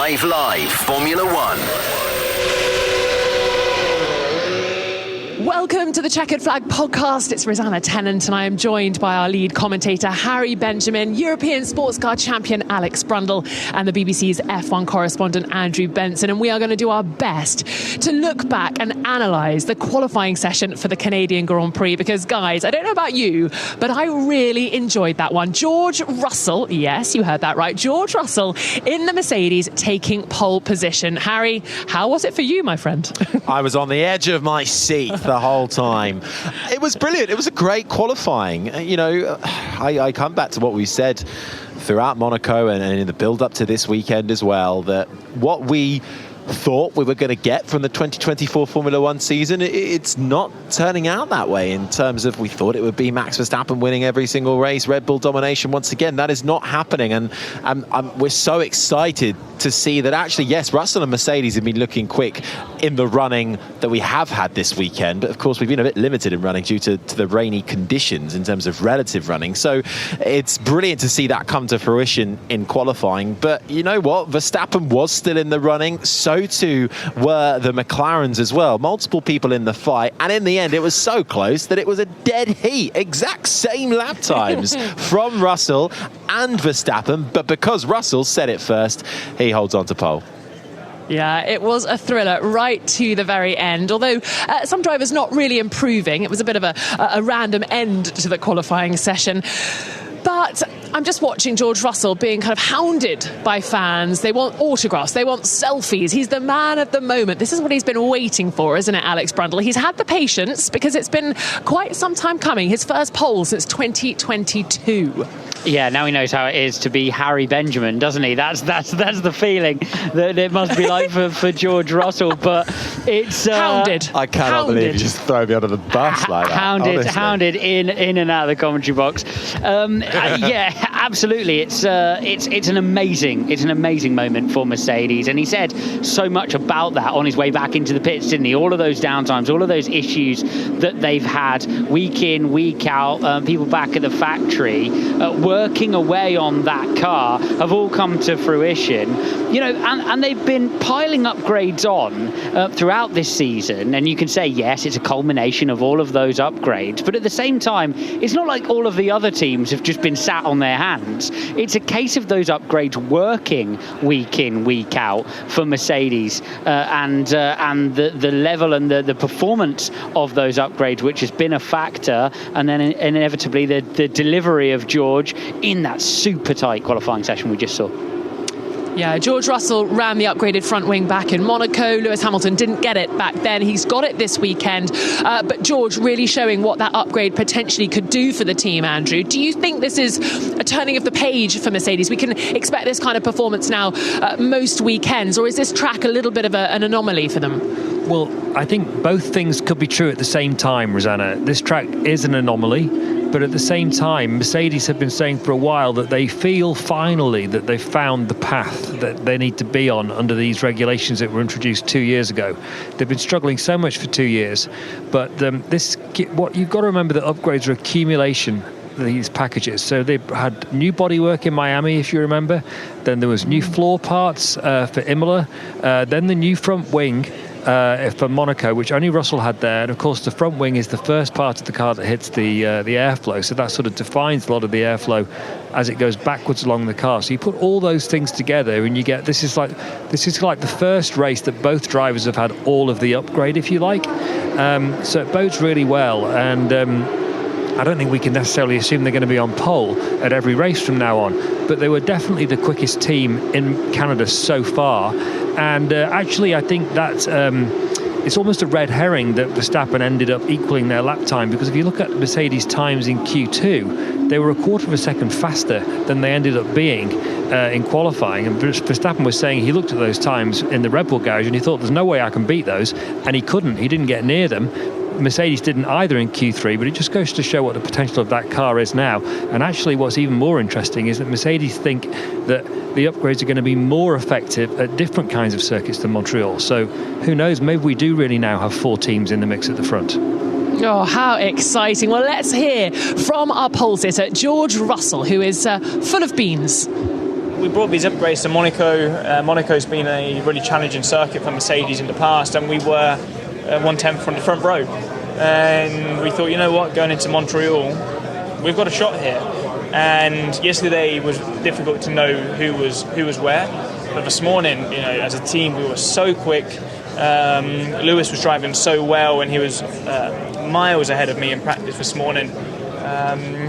5 Live Formula One. Welcome to the Chequered Flag podcast. It's Rosanna Tennant and I am joined by our lead commentator Harry Benjamin, European sports car champion Alex Brundle and the BBC's F1 correspondent Andrew Benson, and we are going to do our best to look back and analyse the qualifying session for the Canadian Grand Prix because, guys, I don't know about you, but I really enjoyed that one. George Russell, yes, you heard that right, George Russell in the Mercedes taking pole position. Harry, how was it for you, my friend? I was on the edge of my seat the whole time. It was brilliant. It was a great qualifying. You know, I come back to what we said throughout Monaco and in the build-up to this weekend as well, that what we thought we were going to get from the 2024 Formula One season, it's not turning out that way in terms of we thought it would be Max Verstappen winning every single race, Red Bull domination once again. That is not happening, and we're so excited to see that actually, yes, Russell and Mercedes have been looking quick in the running that we have had this weekend, but of course we've been a bit limited in running due to the rainy conditions in terms of relative running. So it's brilliant to see that come to fruition in qualifying. But you know what? Verstappen was still in the running, so too were the McLarens as well. Multiple people in the fight, and in the end it was so close that it was a dead heat. Exact same lap times from Russell and Verstappen, but because Russell said it first, he holds on to pole. Yeah, it was a thriller right to the very end, although some drivers not really improving. It was a bit of a random end to the qualifying session. But I'm just watching George Russell being kind of hounded by fans. They want autographs, they want selfies. He's the man of the moment. This is what he's been waiting for, isn't it, Alex Brundle? He's had the patience because it's been quite some time coming. His first pole since 2022. Yeah, now he knows how it is to be Harry Benjamin, doesn't he? That's the feeling that it must be like for George Russell. But it's hounded. I cannot believe you just throw me under the bus like that. Hounded in and out of the commentary box. Yeah, absolutely. It's an amazing moment for Mercedes, and he said so much about that on his way back into the pits, didn't he? All of those downtimes, all of those issues that they've had week in, week out, people back at the factory working away on that car have all come to fruition. You know, and they've been piling upgrades on throughout this season, and you can say yes, it's a culmination of all of those upgrades, but at the same time, it's not like all of the other teams have just been sat on their hands. It's a case of those upgrades working week in, week out for Mercedes, and the level and the performance of those upgrades, which has been a factor, and then inevitably the delivery of George in that super tight qualifying session we just saw. Yeah, George Russell ran the upgraded front wing back in Monaco. Lewis Hamilton didn't get it back then. He's got it this weekend. But George really showing what that upgrade potentially could do for the team, Andrew. Do you think this is a turning of the page for Mercedes? We can expect this kind of performance now most weekends, or is this track a little bit of an anomaly for them? Well, I think both things could be true at the same time, Rosanna. This track is an anomaly, but at the same time, Mercedes have been saying for a while that they feel finally that they've found the path that they need to be on under these regulations that were introduced 2 years ago. They've been struggling so much for 2 years, but what you've got to remember, that upgrades are accumulation. These packages. So they had new bodywork in Miami, if you remember. Then there was new floor parts for Imola. Then the new front wing for Monaco, which only Russell had there. And of course, the front wing is the first part of the car that hits the airflow. So that sort of defines a lot of the airflow as it goes backwards along the car. So you put all those things together, and you get this is like the first race that both drivers have had all of the upgrade, if you like. So it bodes really well, and I don't think we can necessarily assume they're going to be on pole at every race from now on, but they were definitely the quickest team in Canada so far. And actually, I think that it's almost a red herring that Verstappen ended up equaling their lap time, because if you look at Mercedes' times in Q2, they were a quarter of a second faster than they ended up being in qualifying. And Verstappen was saying he looked at those times in the Red Bull garage and he thought, there's no way I can beat those, and he couldn't. He didn't get near them. Mercedes didn't either in Q3, but it just goes to show what the potential of that car is now. And actually what's even more interesting is that Mercedes think that the upgrades are going to be more effective at different kinds of circuits than Montreal. So who knows, maybe we do really now have 4 teams in the mix at the front. Oh, how exciting. Well, let's hear from our pole sitter, George Russell, who is full of beans. we brought these upgrades to Monaco. Monaco's been a really challenging circuit for Mercedes in the past, and we were 1/10 from the front row. And we thought, you know what, going into Montreal, we've got a shot here. And yesterday was difficult to know who was where, but this morning, as a team, we were so quick. Lewis was driving so well, and he was miles ahead of me in practice this morning.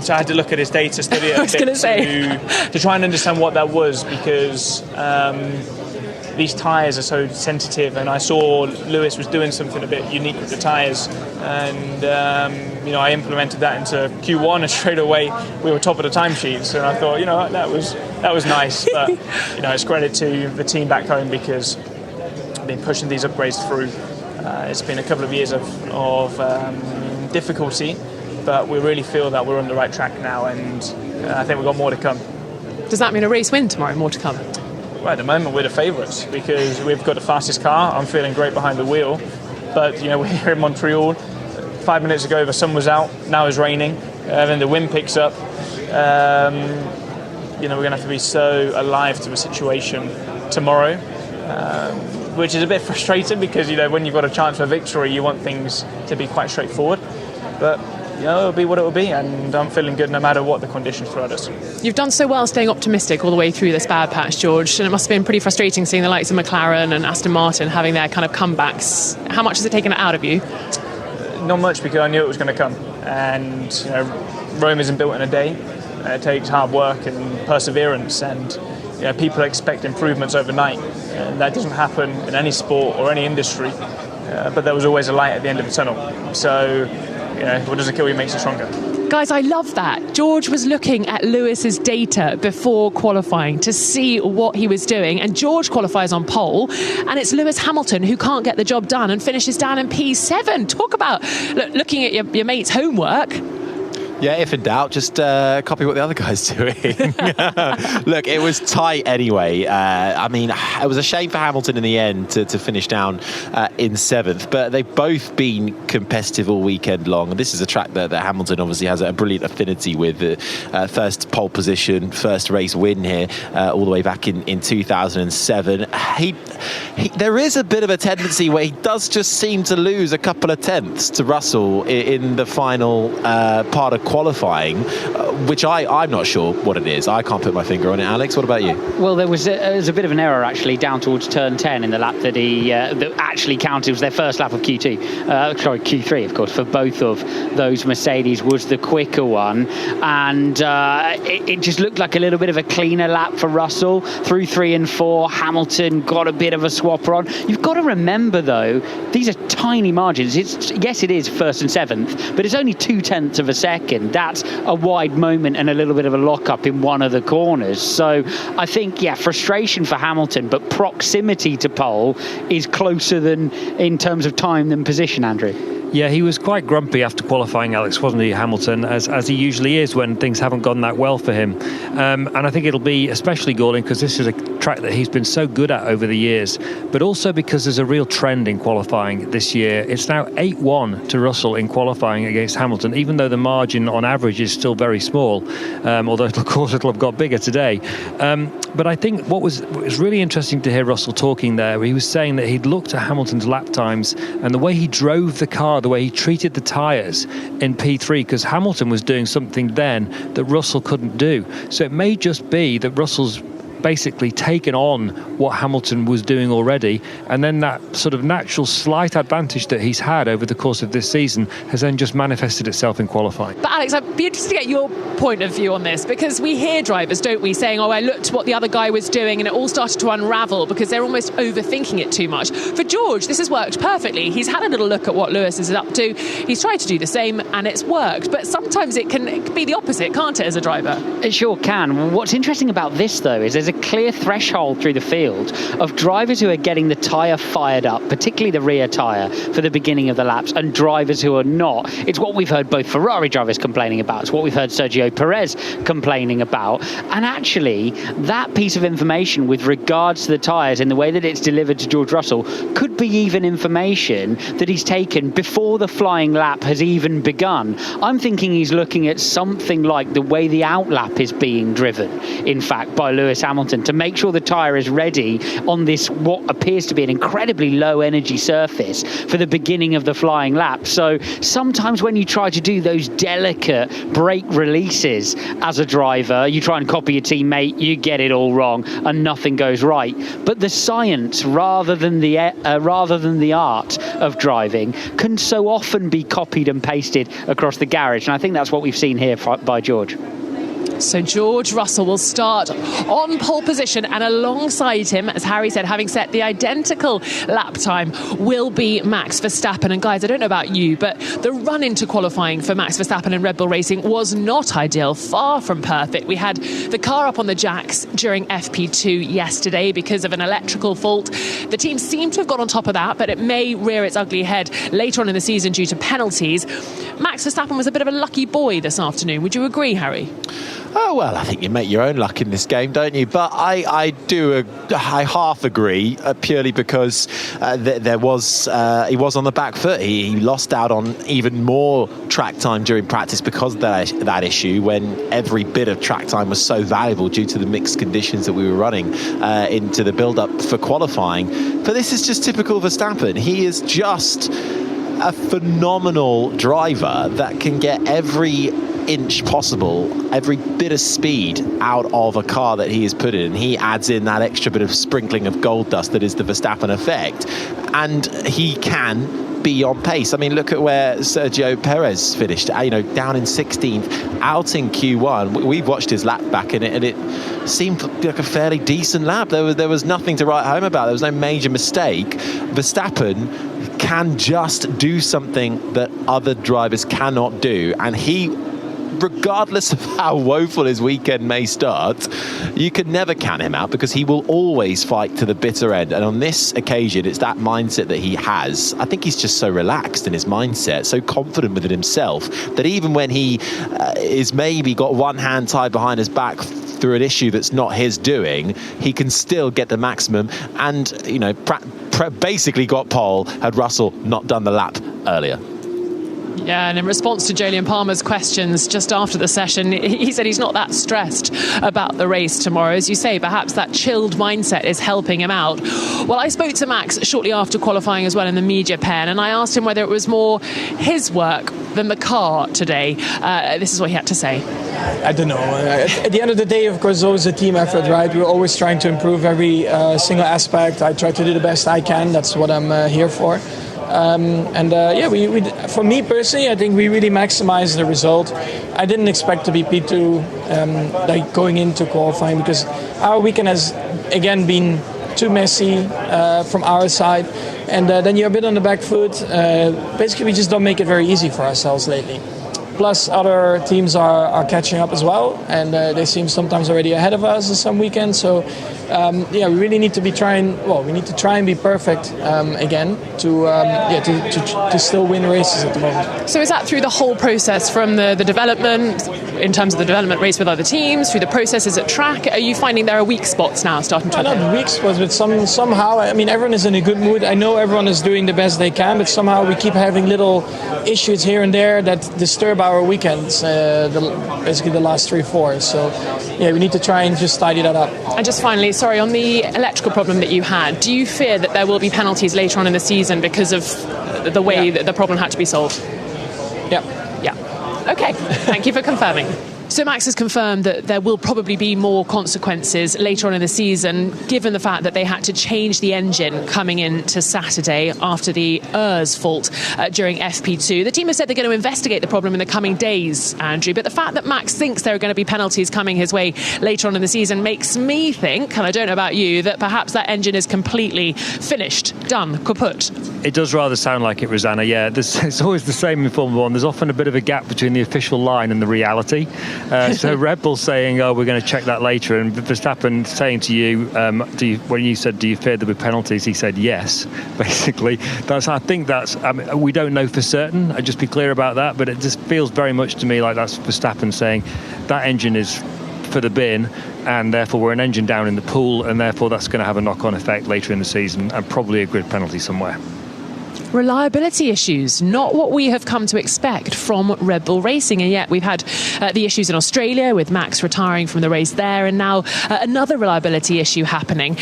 So I had to look at his data, study it a bit to try and understand what that was, because these tyres are so sensitive, and I saw Lewis was doing something a bit unique with the tyres, and I implemented that into Q1, and straight away we were top of the timesheets, and I thought, that was nice, but it's credit to the team back home, because I've been pushing these upgrades through. It's been a couple of years of difficulty, but we really feel that we're on the right track now, and I think we've got more to come. Does that mean a race win tomorrow? More to come? Well, at the moment we're the favourites, because we've got the fastest car. I'm feeling great behind the wheel, but we're here in Montreal. 5 minutes ago the sun was out, now it's raining, then the wind picks up. We're going to have to be so alive to the situation tomorrow, which is a bit frustrating, because when you've got a chance for victory, you want things to be quite straightforward, but it'll be what it will be, and I'm feeling good no matter what the conditions throw at us. You've done so well staying optimistic all the way through this bad patch, George, and it must have been pretty frustrating seeing the likes of McLaren and Aston Martin having their kind of comebacks. How much has it taken it out of you? Not much, because I knew it was going to come, and Rome isn't built in a day. It takes hard work and perseverance, and people expect improvements overnight, and that doesn't happen in any sport or any industry, but there was always a light at the end of the tunnel. So what doesn't kill you makes you stronger. Guys, I love that. George was looking at Lewis's data before qualifying to see what he was doing, and George qualifies on pole, and it's Lewis Hamilton who can't get the job done and finishes down in P7. Talk about looking at your mate's homework. Yeah, if in doubt, just copy what the other guy's doing. Look, it was tight anyway. It was a shame for Hamilton in the end to finish down in 7th, but they've both been competitive all weekend long. And this is a track that Hamilton obviously has a brilliant affinity with. First pole position, first race win here, all the way back in 2007. There is a bit of a tendency where he does just seem to lose a couple of tenths to Russell in the final part of qualifying, which I'm not sure what it is. I can't put my finger on it. Alex, what about you? Well, there was a bit of an error actually down towards turn 10 in the lap that that actually counted. It was their first lap of Q3, of course, for both of those. Mercedes was the quicker one, and it just looked like a little bit of a cleaner lap for Russell. Through 3 and 4, Hamilton got a bit of a swapper on. You've got to remember, though, these are tiny margins. Yes, it is 1st and 7th, but it's only 0.2 of a second. That's a wide moment and a little bit of a lock-up in one of the corners. So I think, frustration for Hamilton, but proximity to pole is closer than in terms of time than position, Andrew. Yeah, he was quite grumpy after qualifying, Alex, wasn't he, Hamilton, as he usually is when things haven't gone that well for him. And I think it'll be especially galling because this is a track that he's been so good at over the years, but also because there's a real trend in qualifying this year. It's now 8-1 to Russell in qualifying against Hamilton, even though the margin on average is still very small, although of course it'll have got bigger today. But I think what was really interesting to hear Russell talking there, he was saying that he'd looked at Hamilton's lap times and the way he drove the car, the way he treated the tyres in P3, because Hamilton was doing something then that Russell couldn't do. So it may just be that Russell's basically taken on what Hamilton was doing already, and then that sort of natural slight advantage that he's had over the course of this season has then just manifested itself in qualifying. But Alex, I'd be interested to get your point of view on this, because we hear drivers, don't we, saying, I looked what the other guy was doing and it all started to unravel because they're almost overthinking it too much. For George, this has worked perfectly. He's had a little look at what Lewis is up to. He's tried to do the same and it's worked. But sometimes it can be the opposite, can't it, as a driver? It sure can. What's interesting about this, though, is there's a clear threshold through the field of drivers who are getting the tyre fired up, particularly the rear tyre, for the beginning of the laps, and drivers who are not. It's what we've heard both Ferrari drivers complaining about. It's what we've heard Sergio Perez complaining about. And actually, that piece of information with regards to the tyres and the way that it's delivered to George Russell could be even information that he's taken before the flying lap has even begun. I'm thinking he's looking at something like the way the outlap is being driven, in fact, by Lewis Hamilton Hamilton to make sure the tyre is ready on this, what appears to be an incredibly low energy surface for the beginning of the flying lap. So sometimes when you try to do those delicate brake releases as a driver, you try and copy your teammate, you get it all wrong and nothing goes right. But the science rather than the art of driving can so often be copied and pasted across the garage, and I think that's what we've seen here by George. So George Russell will start on pole position, and alongside him, as Harry said, having set the identical lap time, will be Max Verstappen. And guys, I don't know about you, but the run into qualifying for Max Verstappen and Red Bull Racing was not ideal, far from perfect. We had the car up on the jacks during FP2 yesterday because of an electrical fault. The team seemed to have got on top of that, but it may rear its ugly head later on in the season due to penalties. Max Verstappen was a bit of a lucky boy this afternoon. Would you agree, Harry? Oh, well, I think you make your own luck in this game, don't you? But I half agree, purely because he was on the back foot. He lost out on even more track time during practice because of that issue, when every bit of track time was so valuable due to the mixed conditions that we were running into the build-up for qualifying. But this is just typical Verstappen. He is just a phenomenal driver that can get every inch possible, every bit of speed out of a car that he has put in. He adds in that extra bit of sprinkling of gold dust that is the Verstappen effect, and he can be on pace. I mean, look at where Sergio Perez finished, down in 16th, out in Q1. We've watched his lap back in it, and it seemed like a fairly decent lap. There was nothing to write home about. There was no major mistake. Verstappen can just do something that other drivers cannot do, and he, regardless of how woeful his weekend may start, you can never count him out, because he will always fight to the bitter end. And on this occasion, it's that mindset that he has. I think he's just so relaxed in his mindset, so confident within himself, that even when he is maybe got one hand tied behind his back through an issue that's not his doing, he can still get the maximum and, basically got pole had Russell not done the lap earlier. Yeah, and in response to Jolyon Palmer's questions just after the session, he said he's not that stressed about the race tomorrow. As you say, perhaps that chilled mindset is helping him out. Well, I spoke to Max shortly after qualifying as well in the media pen, and I asked him whether it was more his work than the car today. This is what he had to say. I don't know. At the end of the day, of course, it's always a team effort, right? We're always trying to improve every single aspect. I try to do the best I can. That's what I'm here for. We for me personally, I think we really maximized the result. I didn't expect to be P2 going into qualifying, because our weekend has again been too messy from our side, and then you're a bit on the back foot. Basically, we just don't make it very easy for ourselves lately. Plus, other teams are catching up as well, and they seem sometimes already ahead of us on some weekends. So, we really need to try and be perfect again to still win races at the moment. So is that through the whole process, from the development, in terms of the development race with other teams, through the processes at track? Are you finding there are weak spots now starting to appear? Not weak spots, but somehow, I mean, everyone is in a good mood. I know everyone is doing the best they can, but somehow we keep having little issues here and there that disturb our weekends, basically the last 3-4. So, we need to try and just tidy that up. And just finally, sorry, on the electrical problem that you had, do you fear that there will be penalties later on in the season because of the way that the problem had to be solved? Yeah. Okay, thank you for confirming. So Max has confirmed that there will probably be more consequences later on in the season, given the fact that they had to change the engine coming into Saturday after the ERS fault during FP2. The team has said they're going to investigate the problem in the coming days, Andrew, but the fact that Max thinks there are going to be penalties coming his way later on in the season makes me think, and I don't know about you, that perhaps that engine is completely finished, done, kaput. It does rather sound like it, Rosanna. Yeah, it's always the same in Formula 1. There's often a bit of a gap between the official line and the reality. So Red Bull saying, we're going to check that later, and Verstappen saying to you, when you said, do you fear there'll be penalties? He said yes, basically. We don't know for certain. I'd just be clear about that, but it just feels very much to me like that's Verstappen saying that engine is for the bin, and therefore we're an engine down in the pool, and therefore that's going to have a knock-on effect later in the season, and probably a grid penalty somewhere. reliability issues, not what we have come to expect from Red Bull Racing. And yet we've had the issues in Australia with Max retiring from the race there, and now another reliability issue happening.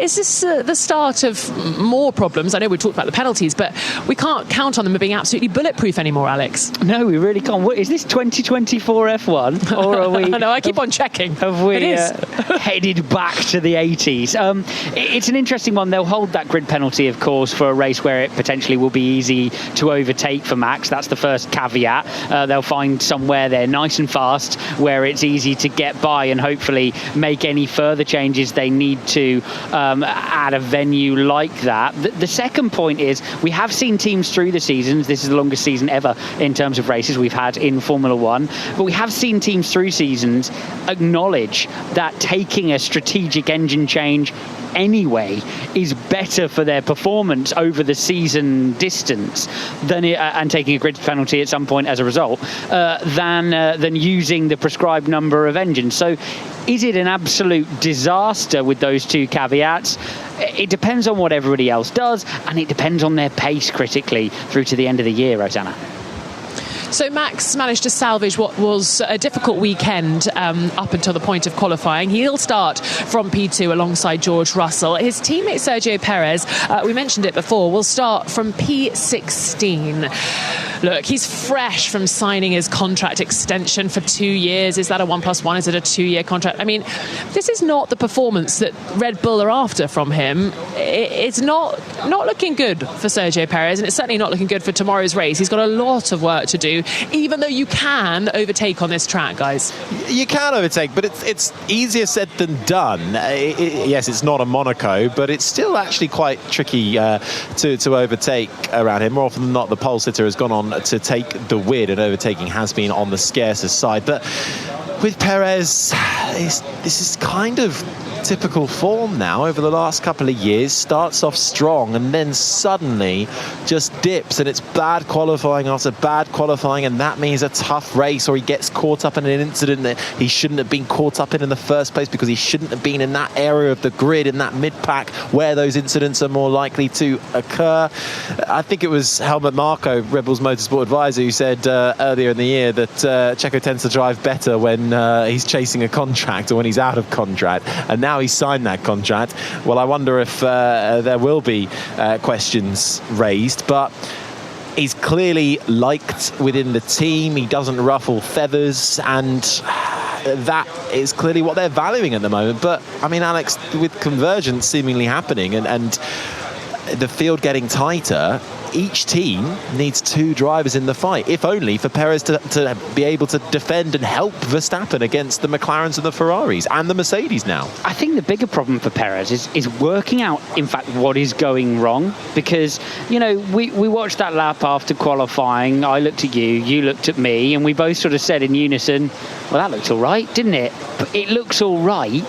Is this the start of more problems? I know we talked about the penalties, but we can't count on them being absolutely bulletproof anymore, Alex. No, we really can't. What, is this 2024 F1? Or are we... No, I keep on checking. Have we headed back to the 80s? It's an interesting one. They'll hold that grid penalty, of course, for a race where it potentially will be easy to overtake for Max. That's the first caveat. They'll find somewhere there nice and fast where it's easy to get by and hopefully make any further changes they need to at a venue like that. The second point is we have seen teams through the seasons. This is the longest season ever in terms of races we've had in Formula One. But we have seen teams through seasons acknowledge that taking a strategic engine change anyway is better for their performance over the season distance and taking a grid penalty at some point as a result than using the prescribed number of engines. So is it an absolute disaster with those two caveats? It depends on what everybody else does, and it depends on their pace critically through to the end of the year, Rosanna. So Max managed to salvage what was a difficult weekend up until the point of qualifying. He'll start from P2 alongside George Russell. His teammate Sergio Perez, we mentioned it before, will start from P16. Look, he's fresh from signing his contract extension for 2 years. Is that a 1+1? Is it a 2-year contract? I mean, this is not the performance that Red Bull are after from him. It's not looking good for Sergio Perez, and it's certainly not looking good for tomorrow's race. He's got a lot of work to do, even though you can overtake on this track, guys. You can overtake, but it's easier said than done. Yes, it's not a Monaco, but it's still actually quite tricky to overtake around here. More often than not, the pole sitter has gone on to take the win, and overtaking has been on the scarcer side. But with Perez, this is kind of typical form now over the last couple of years. Starts off strong and then suddenly just dips, and it's bad qualifying after bad qualifying, and that means a tough race, or he gets caught up in an incident that he shouldn't have been caught up in the first place, because he shouldn't have been in that area of the grid, in that mid-pack where those incidents are more likely to occur. I think it was Helmut Marko, Red Bull's motorsport advisor, who said earlier in the year that Checo tends to drive better when he's chasing a contract or when he's out of contract, and now he's signed that contract. Well, I wonder if there will be questions raised, but he's clearly liked within the team. He doesn't ruffle feathers, and that is clearly what they're valuing at the moment. But I mean, Alex, with convergence seemingly happening and the field getting tighter, each team needs 2 drivers in the fight, if only for Perez to be able to defend and help Verstappen against the McLarens and the Ferraris and the Mercedes now. I think the bigger problem for Perez is working out, in fact, what is going wrong. Because, you know, we watched that lap after qualifying. I looked at you, you looked at me, and we both sort of said in unison, well, that looks all right, didn't it? But it looks all right,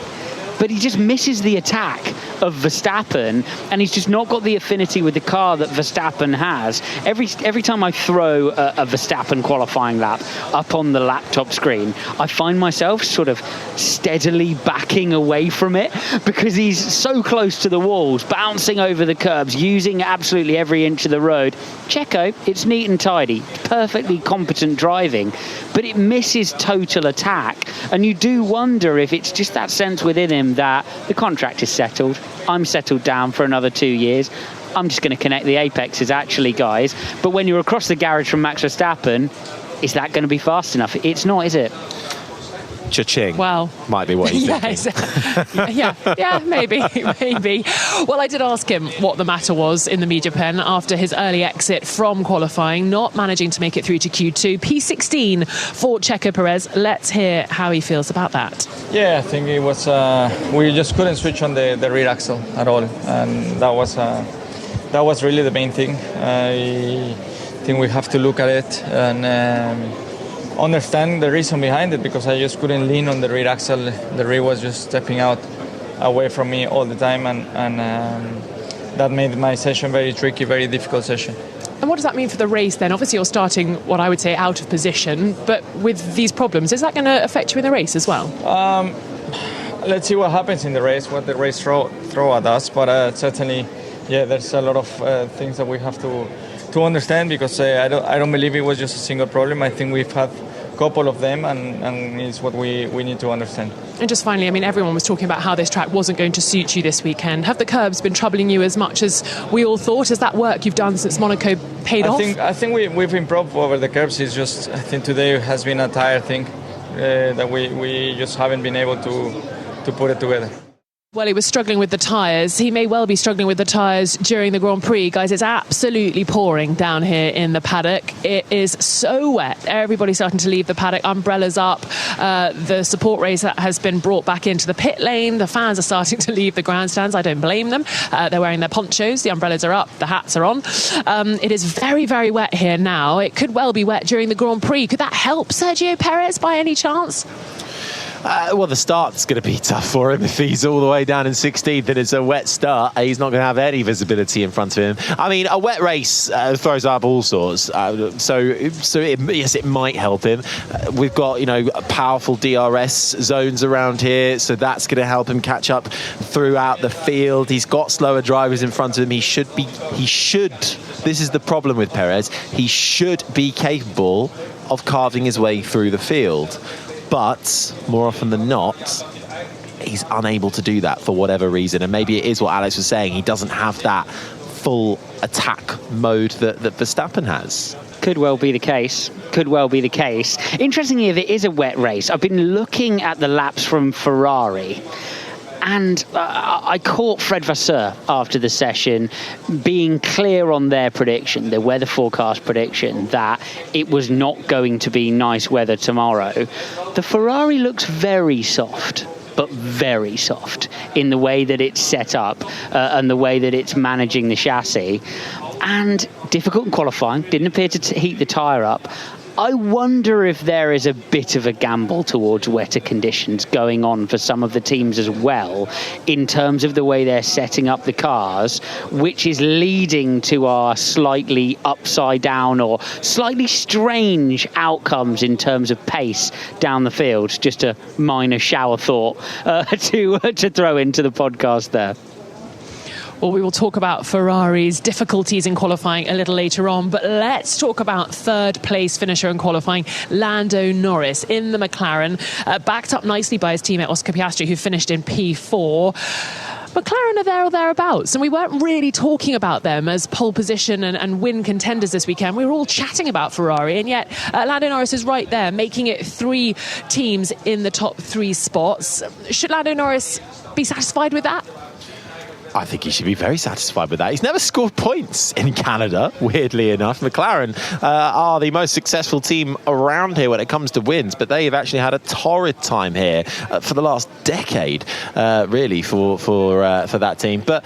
but he just misses the attack of Verstappen, and he's just not got the affinity with the car that Verstappen has. Every time I throw a Verstappen qualifying lap up on the laptop screen, I find myself sort of steadily backing away from it, because he's so close to the walls, bouncing over the curbs, using absolutely every inch of the road. Checo, it's neat and tidy, perfectly competent driving, but it misses total attack, and you do wonder if it's just that sense within him that the contract is settled. I'm settled down for another 2 years. I'm just going to connect the apexes, actually, guys. But when you're across the garage from Max Verstappen, is that going to be fast enough? It's not, is it? Cha-ching. Well, might be what he's thinking. yeah, maybe. Well, I did ask him what the matter was in the media pen after his early exit from qualifying, not managing to make it through to Q2. P16 for Checo Perez. Let's hear how he feels about that. Yeah, I think it was. We just couldn't switch on the rear axle at all, and that was really the main thing. I think we have to look at it and understand the reason behind it, because I just couldn't lean on the rear axle. The rear was just stepping out away from me all the time, and that made my session very tricky, very difficult session. And what does that mean for the race then? Obviously you're starting what I would say out of position, but with these problems, is that going to affect you in the race as well? Let's see what happens in the race, what the race throw at us, but certainly there's a lot of things that we have to understand, because I don't believe it was just a single problem. I think we've had a couple of them, and it's what we need to understand. And just finally, I mean, everyone was talking about how this track wasn't going to suit you this weekend. Have the curbs been troubling you as much as we all thought? Has that work you've done since Monaco paid off? I think we've improved over the curbs. It's just, I think today has been a tired thing that we just haven't been able to put it together. Well, he was struggling with the tyres. He may well be struggling with the tyres during the Grand Prix. Guys, it's absolutely pouring down here in the paddock. It is so wet. Everybody's starting to leave the paddock. Umbrellas up. The support race has been brought back into the pit lane. The fans are starting to leave the grandstands. I don't blame them. They're wearing their ponchos. The umbrellas are up. The hats are on. It is very, very wet here now. It could well be wet during the Grand Prix. Could that help Sergio Perez by any chance? Well, the start's going to be tough for him if he's all the way down in 16th and it's a wet start. He's not going to have any visibility in front of him. I mean, a wet race throws up all sorts. Yes, it might help him. We've got, powerful DRS zones around here, so that's going to help him catch up throughout the field. He's got slower drivers in front of him. He should. This is the problem with Perez. He should be capable of carving his way through the field. But more often than not, he's unable to do that for whatever reason. And maybe it is what Alex was saying. He doesn't have that full attack mode that Verstappen has. Could well be the case. Interestingly, if it is a wet race, I've been looking at the laps from Ferrari. And I caught Fred Vasseur after the session being clear on their prediction, the weather forecast prediction, that it was not going to be nice weather tomorrow. The Ferrari looks very soft, but very soft in the way that it's set up and the way that it's managing the chassis. And difficult in qualifying, didn't appear to heat the tyre up. I wonder if there is a bit of a gamble towards wetter conditions going on for some of the teams as well, in terms of the way they're setting up the cars, which is leading to our slightly upside down or slightly strange outcomes in terms of pace down the field. Just a minor shower thought to throw into the podcast there. Well, we will talk about Ferrari's difficulties in qualifying a little later on, but let's talk about third place finisher in qualifying, Lando Norris in the McLaren, backed up nicely by his teammate Oscar Piastri, who finished in P4. McLaren are there or thereabouts, and we weren't really talking about them as pole position and win contenders this weekend. We were all chatting about Ferrari, and yet Lando Norris is right there, making it 3 teams in the top 3 spots. Should Lando Norris be satisfied with that? I think he should be very satisfied with that. He's never scored points in Canada, weirdly enough. McLaren are the most successful team around here when it comes to wins, but they have actually had a torrid time here for the last decade, really, for that team. But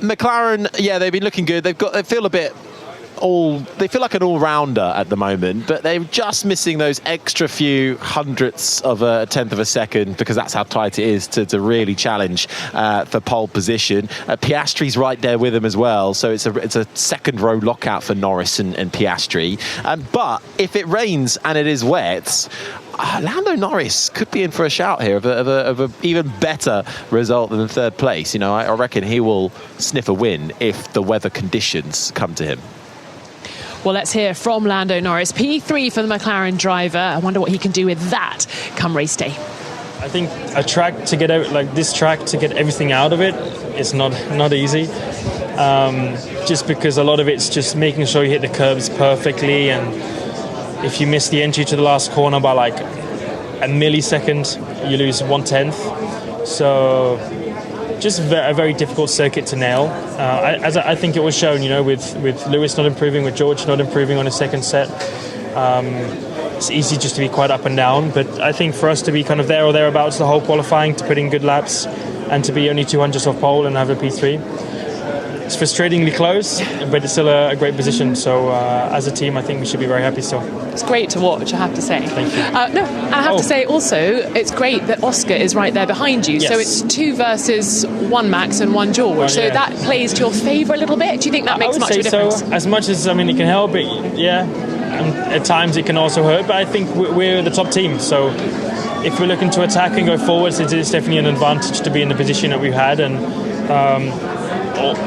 McLaren, they've been looking good. They feel like an all-rounder at the moment, but they're just missing those extra few hundredths of a tenth of a second, because that's how tight it is to really challenge for pole position. Piastri's right there with them as well, so it's a second row lockout for Norris and Piastri. But if it rains and it is wet, Lando Norris could be in for a shout here of a even better result than third place. I reckon he will sniff a win if the weather conditions come to him. Well, let's hear from Lando Norris. P3 for the McLaren driver. I wonder what he can do with that come race day. I think a track to get out, like this track, to get everything out of it is not easy. Just because a lot of it's just making sure you hit the curbs perfectly, and if you miss the entry to the last corner by like a millisecond, you lose 1/10. So just a very difficult circuit to nail. As I think it was shown, with Lewis not improving, with George not improving on his second set. It's easy just to be quite up and down, but I think for us to be kind of there or thereabouts the whole qualifying, to put in good laps, and to be only 200 off pole and have a P3, it's frustratingly close, but it's still a great position. So as a team, I think we should be very happy still. It's great to watch, I have to say. Thank you. And I have to say also, it's great that Oscar is right there behind you. Yes. So it's 2 versus 1 Max and 1 George. So that plays to your favour a little bit. Do you think that makes much of a difference? So. As much as it can help, and at times it can also hurt. But I think we're the top team. So if we're looking to attack and go forwards, it's definitely an advantage to be in the position that we've had. And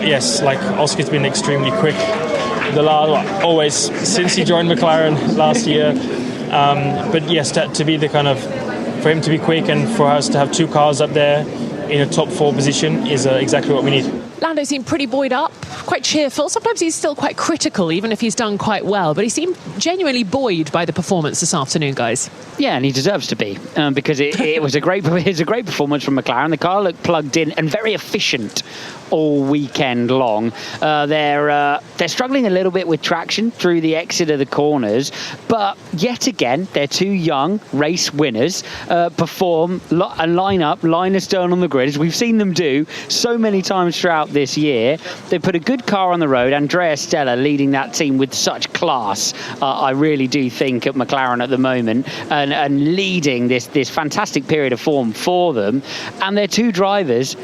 yes, like Oscar's been extremely quick. Always since he joined McLaren last year. But yes, to be the kind of, for him to be quick and for us to have 2 cars up there in a top 4 position is exactly what we need. Lando seemed pretty buoyed up, quite cheerful. Sometimes he's still quite critical, even if he's done quite well. But he seemed genuinely buoyed by the performance this afternoon, guys. Yeah, and he deserves to be, because it was a great performance from McLaren. The car looked plugged in and very efficient all weekend long. They're struggling a little bit with traction through the exit of the corners, but yet again, they're 2 young race winners perform and line up, line astern on the grid, as we've seen them do so many times throughout this year. They put a good car on the road. Andrea Stella leading that team with such class, I really do think, at McLaren at the moment, and leading this fantastic period of form for them. And their 2 drivers,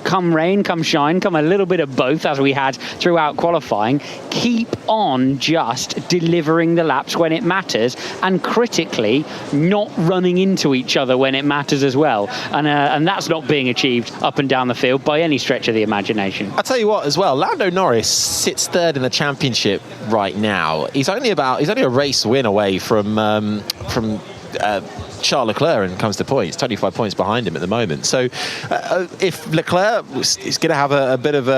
come rain, come shine, come a little bit of both, as we had throughout qualifying, keep on just delivering the laps when it matters, and critically not running into each other when it matters as well. And that's not being achieved up and down the field by any stretch of the imagination. I'll tell you what as well, Lando Norris sits 3rd in the championship right now. He's only a race win away from Charles Leclerc when it comes to points, 25 points behind him at the moment. So if Leclerc is going to have a bit of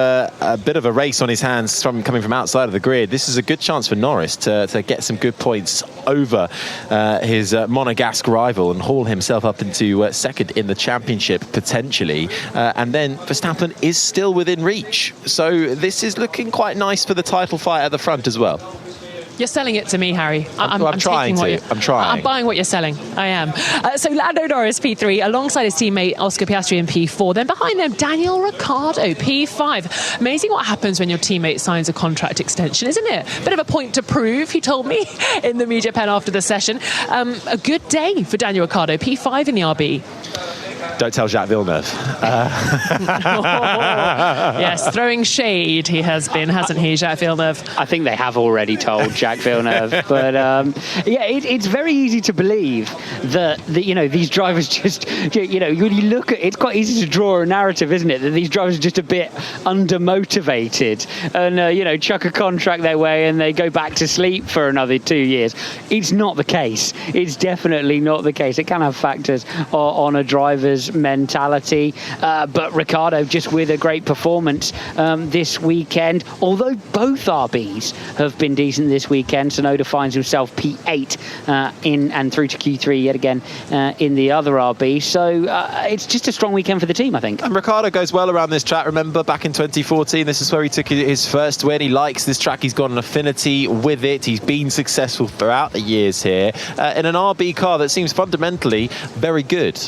a race on his hands coming from outside of the grid, this is a good chance for Norris to get some good points over his Monegasque rival and haul himself up into 2nd in the championship potentially. And then Verstappen is still within reach. So this is looking quite nice for the title fight at the front as well. You're selling it to me, Harry. I'm trying to. I'm trying. I'm buying what you're selling. I am. So Lando Norris, P3, alongside his teammate Oscar Piastri in P4. Then behind them, Daniel Ricciardo, P5. Amazing what happens when your teammate signs a contract extension, isn't it? Bit of a point to prove, he told me in the media pen after the session. A good day for Daniel Ricciardo, P5 in the RB. Don't tell Jacques Villeneuve. Yes, throwing shade he has been, hasn't he, Jacques Villeneuve? I think they have already told Jacques Villeneuve. But it's very easy to believe that these drivers just, when you look at it, it's quite easy to draw a narrative, isn't it, that these drivers are just a bit undermotivated and, chuck a contract their way and they go back to sleep for another 2 years. It's not the case. It's definitely not the case. It can have factors on a driver's mentality, but Ricciardo just with a great performance this weekend, although both RBs have been decent this weekend. Tsunoda finds himself P8 in and through to Q3 yet again in the other RB, so it's just a strong weekend for the team, I think. And Ricciardo goes well around this track. Remember back in 2014, this is where he took his first win. He likes this track, he's got an affinity with it, he's been successful throughout the years here in an RB car that seems fundamentally very good.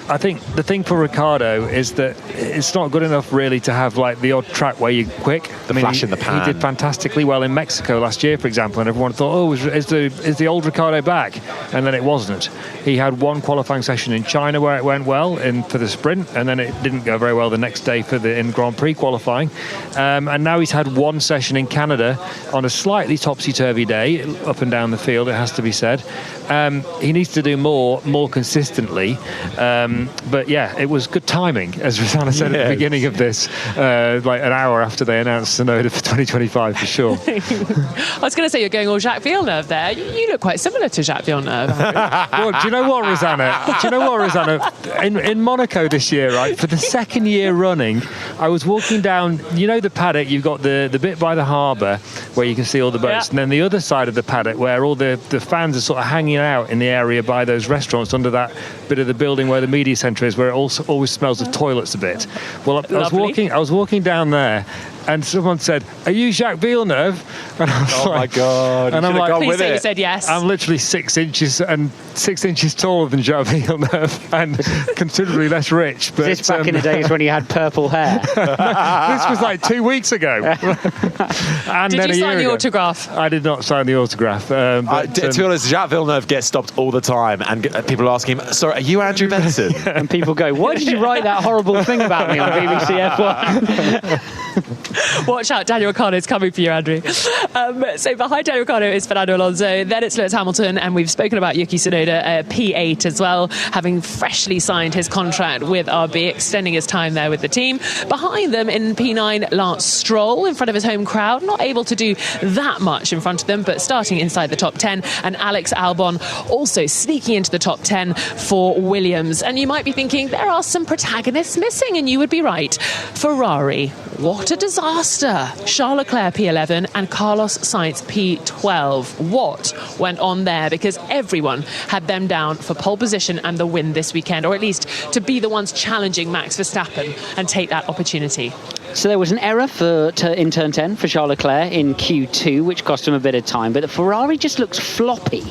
I think the thing for Ricciardo is that it's not good enough really to have like the odd track where you're quick. Flash in the pan. He did fantastically well in Mexico last year, for example, and everyone thought, oh, is the old Ricciardo back? And then it wasn't. He had one qualifying session in China where it went well for the sprint, and then it didn't go very well the next day in Grand Prix qualifying. And now he's had one session in Canada on a slightly topsy-turvy day, up and down the field, it has to be said. He needs to do more consistently. But yeah, it was good timing, as Rosanna said at the beginning of this, like an hour after they announced Tsunoda for 2025 for sure. I was going to say you're going all Jacques Villeneuve there. You look quite similar to Jacques Villeneuve. Well, do you know what, Rosanna? In Monaco this year, right, for the second year running, I was walking down, the paddock, you've got the bit by the harbour where you can see all the boats, and then the other side of the paddock where all the fans are sort of hanging out in the area by those restaurants under that bit of the building where the media centre is, where it also always smells of toilets a bit. Well, I was walking down there, and someone said, "Are you Jacques Villeneuve?" And I was my God! And I'm like, "Please say you said yes." I'm literally 6 inches taller than Jacques Villeneuve, and considerably less rich. But this back in the days when you had purple hair. This was like 2 weeks ago. And did then you sign the autograph? I did not sign the autograph. But, to be honest, Jacques Villeneuve gets stopped all the time, and people ask him, "Sorry, are you Andrew Benson?" And people go, "Why did you write that horrible thing about me on BBC F1?" Watch out, Daniel Ricciardo's coming for you, Andrew. So behind Daniel Ricciardo is Fernando Alonso, then it's Lewis Hamilton, and we've spoken about Yuki Tsunoda, P8 as well, having freshly signed his contract with RB, extending his time there with the team. Behind them in P9, Lance Stroll in front of his home crowd, not able to do that much in front of them, but starting inside the top 10, and Alex Albon also sneaking into the top 10 for Williams. And you might be thinking, there are some protagonists missing, and you would be right. Ferrari, what a disaster. Charles Leclerc P11 and Carlos Sainz P12. What went on there? Because everyone had them down for pole position and the win this weekend, or at least to be the ones challenging Max Verstappen and take that opportunity. So there was an error in turn 10 for Charles Leclerc in Q2, which cost him a bit of time. But the Ferrari just looks floppy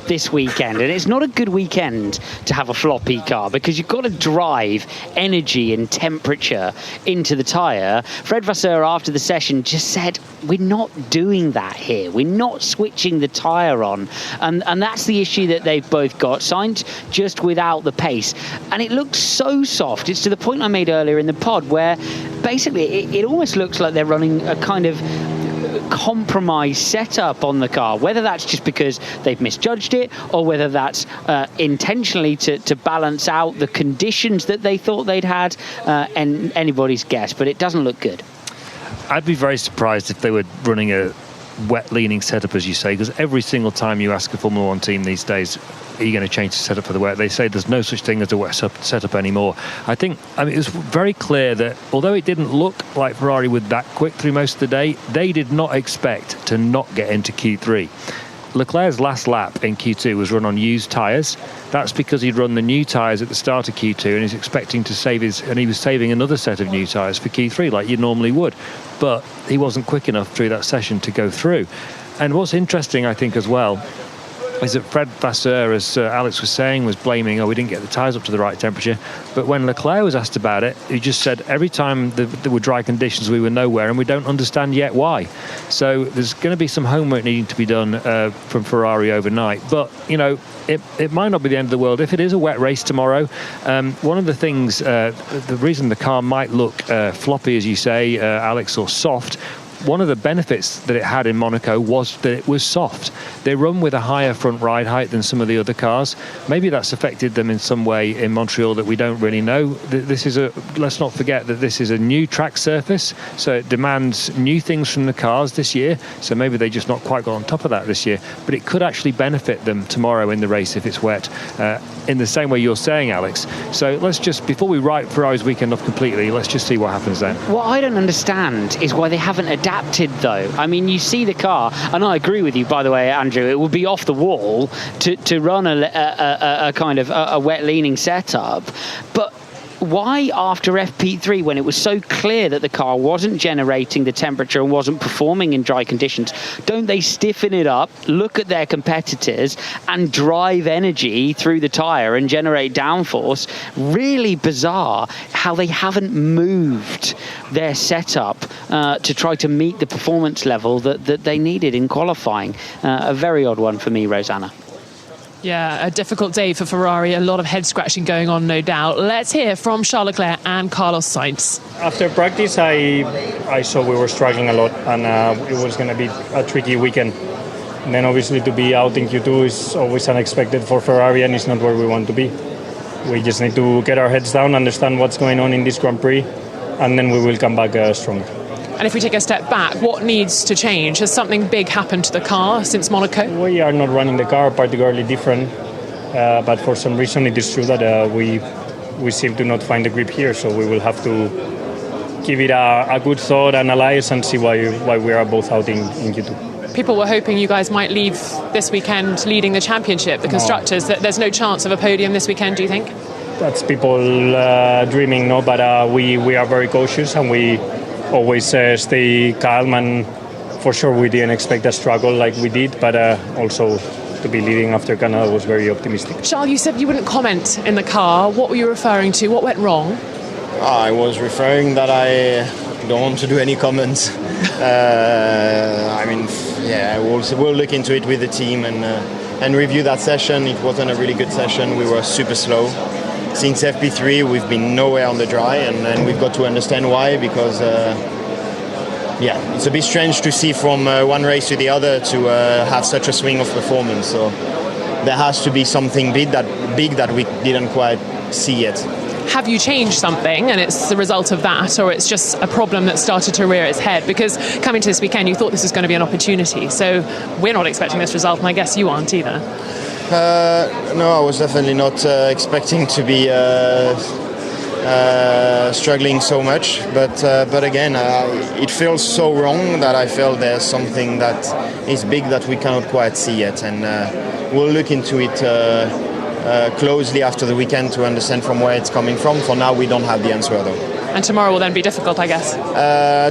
this weekend. And it's not a good weekend to have a floppy car, because you've got to drive energy and temperature into the tyre. Fred Vasseur, after the session, just said, we're not doing that here. We're not switching the tyre on. And that's the issue that they've both got. Sainz just without the pace. And it looks so soft. It's to the point I made earlier in the pod where basically it almost looks like they're running a kind of compromise setup on the car, whether that's just because they've misjudged it or whether that's intentionally to balance out the conditions that they thought they'd had, and anybody's guess, but it doesn't look good. I'd be very surprised if they were running a wet leaning setup, as you say, because every single time you ask a Formula One team these days, are you going to change the setup for the wet? They say there's no such thing as a wet setup anymore. I mean, it was very clear that although it didn't look like Ferrari were that quick through most of the day, they did not expect to not get into Q3. Leclerc's last lap in Q2 was run on used tyres. That's because he'd run the new tyres at the start of Q2 and he's expecting to save and he was saving another set of new tyres for Q3 like you normally would. But he wasn't quick enough through that session to go through. And what's interesting, I think, as well, is that Fred Vasseur, as Alex was saying, was blaming, we didn't get the tyres up to the right temperature. But when Leclerc was asked about it, he just said every time there were dry conditions, we were nowhere, and we don't understand yet why. So there's going to be some homework needing to be done from Ferrari overnight. But, it might not be the end of the world. If it is a wet race tomorrow, one of the things, the reason the car might look floppy, as you say, Alex, or soft, one of the benefits that it had in Monaco was that it was soft. They run with a higher front ride height than some of the other cars. Maybe that's affected them in some way in Montreal that we don't really know. Let's not forget that this is a new track surface, so it demands new things from the cars this year. So maybe they just not quite got on top of that this year. But it could actually benefit them tomorrow in the race if it's wet, in the same way you're saying, Alex. So let's just, before we write Ferrari's weekend off completely, let's just see what happens then. What I don't understand is why they haven't adapted, though. I mean, you see the car, and I agree with you, by the way, Andrew, it would be off the wall to run a kind of a wet leaning setup. But why after FP3, when it was so clear that the car wasn't generating the temperature and wasn't performing in dry conditions, don't they stiffen it up, look at their competitors and drive energy through the tyre and generate downforce? Really bizarre how they haven't moved their setup to try to meet the performance level that they needed in qualifying. A very odd one for me, Rosanna. Yeah, a difficult day for Ferrari. A lot of head scratching going on, no doubt. Let's hear from Charles Leclerc and Carlos Sainz. After practice, I saw we were struggling a lot, and it was going to be a tricky weekend. And then obviously to be out in Q2 is always unexpected for Ferrari, and it's not where we want to be. We just need to get our heads down, understand what's going on in this Grand Prix, and then we will come back stronger. And if we take a step back, what needs to change? Has something big happened to the car since Monaco? We are not running the car particularly different, but for some reason it is true that we seem to not find the grip here, so we will have to give it a good thought, analyze, and see why we are both out in Q2. People were hoping you guys might leave this weekend leading the championship, the constructors. There's no chance of a podium this weekend, do you think? That's people dreaming, no, but we are very cautious, and we always stay calm, and for sure we didn't expect a struggle like we did, but also to be leading after Canada was very optimistic. Charles, you said you wouldn't comment in the car. What were you referring to? What went wrong? I was referring that I don't want to do any comments. We'll look into it with the team and review that session. It wasn't a really good session. We were super slow. Since FP3, we've been nowhere on the dry, and we've got to understand why, because yeah, it's a bit strange to see from one race to the other to have such a swing of performance. So there has to be something big that we didn't quite see yet. Have you changed something and it's the result of that, or it's just a problem that started to rear its head? Because coming to this weekend, you thought this was going to be an opportunity. So we're not expecting this result, and I guess you aren't either. No, I was definitely not expecting to be struggling so much. But again, it feels so wrong that I feel there's something that is big that we cannot quite see yet. And we'll look into it closely after the weekend to understand from where it's coming from. For now, we don't have the answer though. And tomorrow will then be difficult, I guess.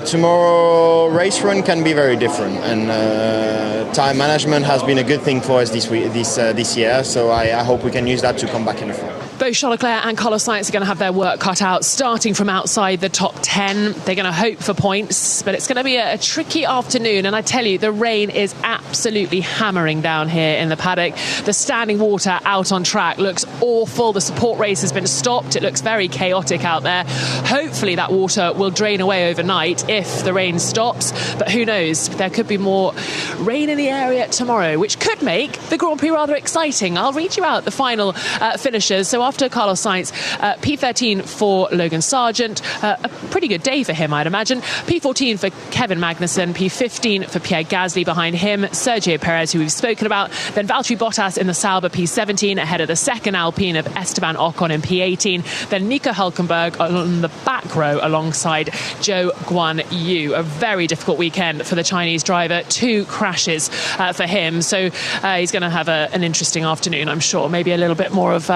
Tomorrow, race run can be very different, and time management has been a good thing for us this year. So I hope we can use that to come back in the front. Both Charles Leclerc and Carlos Sainz are going to have their work cut out, starting from outside the top 10. They're going to hope for points, but it's going to be a tricky afternoon. And I tell you, the rain is absolutely hammering down here in the paddock. The standing water out on track looks awful. The support race has been stopped. It looks very chaotic out there. Hopefully that water will drain away overnight if the rain stops. But who knows? There could be more rain in the area tomorrow, which could make the Grand Prix rather exciting. I'll read you out the final finishers. So after Carlos Sainz, P13 for Logan Sargent, a pretty good day for him, I'd imagine. P14 for Kevin Magnussen, P15 for Pierre Gasly behind him, Sergio Perez, who we've spoken about, then Valtteri Bottas in the Sauber P17 ahead of the second Alpine of Esteban Ocon in P18, then Nico Hülkenberg on the back row alongside Zhou Guanyu. A very difficult weekend for the Chinese driver, 2 crashes for him, so he's going to have an interesting afternoon, I'm sure. Maybe a little bit more of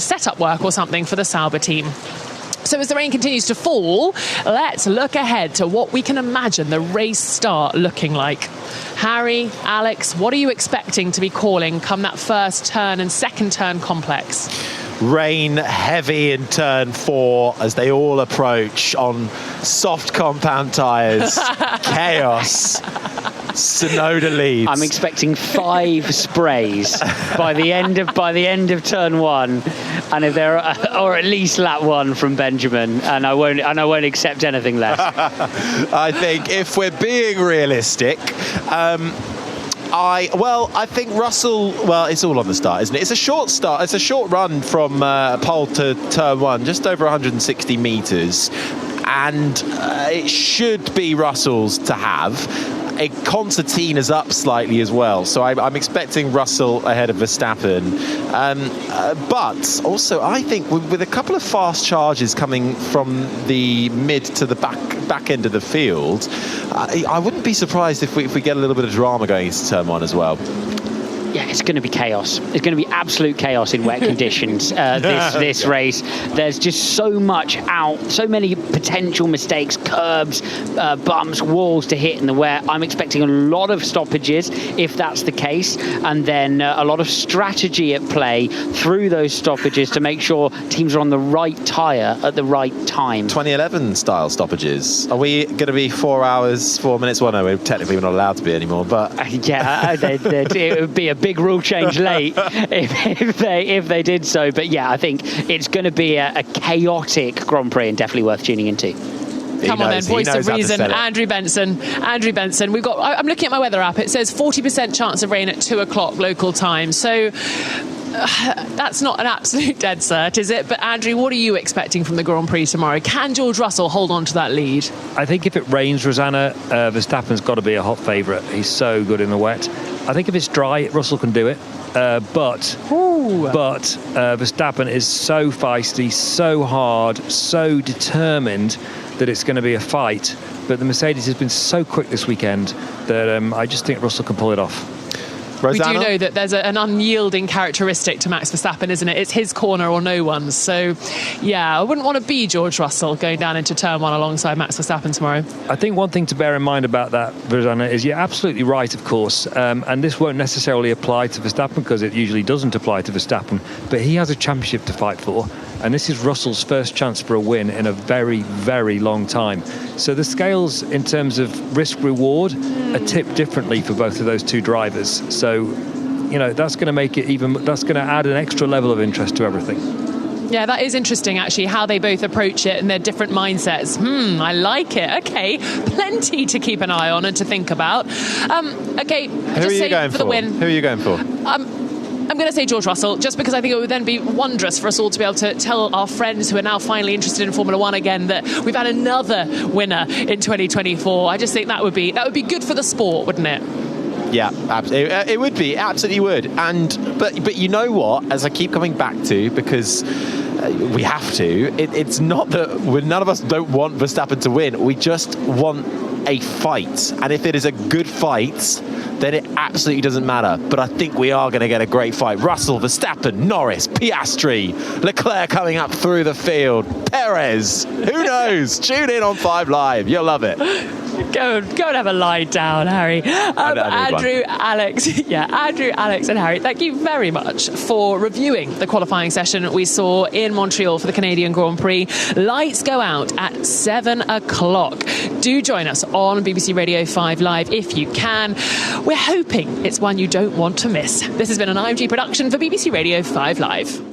setup work or something for the Sauber team. So as the rain continues to fall, let's look ahead to what we can imagine the race start looking like. Harry, Alex, what are you expecting to be calling come that first turn and second turn complex? Rain heavy in turn 4 as they all approach on soft compound tyres. Chaos. Sonoda leads. I'm expecting 5 sprays by the end of turn 1, and if there are, or at least lap 1 from Benjamin, and I won't accept anything less. I think if we're being realistic, I think Russell, well, it's all on the start, isn't it? It's a short start. It's a short run from pole to turn 1, just over 160 metres. And it should be Russell's to have. Concertina's up slightly as well, so I'm expecting Russell ahead of Verstappen. But also, I think with a couple of fast charges coming from the mid to the back end of the field, I wouldn't be surprised if we get a little bit of drama going into turn 1 as well. Yeah, it's going to be chaos. It's going to be absolute chaos in wet conditions, this race. There's just so much out, so many potential mistakes, curbs, bumps, walls to hit in the wet. I'm expecting a lot of stoppages, if that's the case, and then a lot of strategy at play through those stoppages to make sure teams are on the right tyre at the right time. 2011 style stoppages. Are we going to be 4 hours, 4 minutes? Well, no, we're not allowed to be anymore, but... yeah, it would be a big rule change late if they did so. But yeah, I think it's going to be a chaotic Grand Prix and definitely worth tuning into. Come on then, voice of reason, Andrew Benson. We've got. I'm looking at my weather app. It says 40% chance of rain at 2 o'clock local time. So that's not an absolute dead cert, is it? But Andrew, what are you expecting from the Grand Prix tomorrow? Can George Russell hold on to that lead? I think if it rains, Rosanna, Verstappen's got to be a hot favourite. He's so good in the wet. I think if it's dry, Russell can do it. But Verstappen is so feisty, so hard, so determined that it's going to be a fight. But the Mercedes has been so quick this weekend that I just think Russell can pull it off. Rosanna? We do know that there's an unyielding characteristic to Max Verstappen, isn't it? It's his corner or no one's. So, yeah, I wouldn't want to be George Russell going down into turn 1 alongside Max Verstappen tomorrow. I think one thing to bear in mind about that, Rosanna, is you're absolutely right, of course. And this won't necessarily apply to Verstappen because it usually doesn't apply to Verstappen. But he has a championship to fight for. And this is Russell's first chance for a win in a very, very long time. So the scales in terms of risk-reward are tipped differently for both of those two drivers. So, you know, that's going to make it that's going to add an extra level of interest to everything. Yeah, that is interesting, actually, how they both approach it and their different mindsets. I like it. Okay, plenty to keep an eye on and to think about. Okay, Who are you going for? The win. Who are you going for? I'm going to say George Russell, just because I think it would then be wondrous for us all to be able to tell our friends who are now finally interested in Formula One again that we've had another winner in 2024. I just think that would be good for the sport, wouldn't it? Yeah, absolutely. It would be, absolutely would. But you know what? As I keep coming back to, because we have to. It's not that none of us don't want Verstappen to win. We just want a fight, and if it is a good fight, then it absolutely doesn't matter. But I think we are going to get a great fight. Russell, Verstappen, Norris, Piastri, Leclerc coming up through the field, Perez. Who knows? Tune in on 5 Live. You'll love it. Go and have a lie down, Harry. Andrew, Alex, and Harry, thank you very much for reviewing the qualifying session we saw in Montreal for the Canadian Grand Prix. Lights go out at 7 o'clock. Do join us on BBC Radio 5 Live if you can. We're hoping it's one you don't want to miss. This has been an IMG production for BBC Radio 5 Live.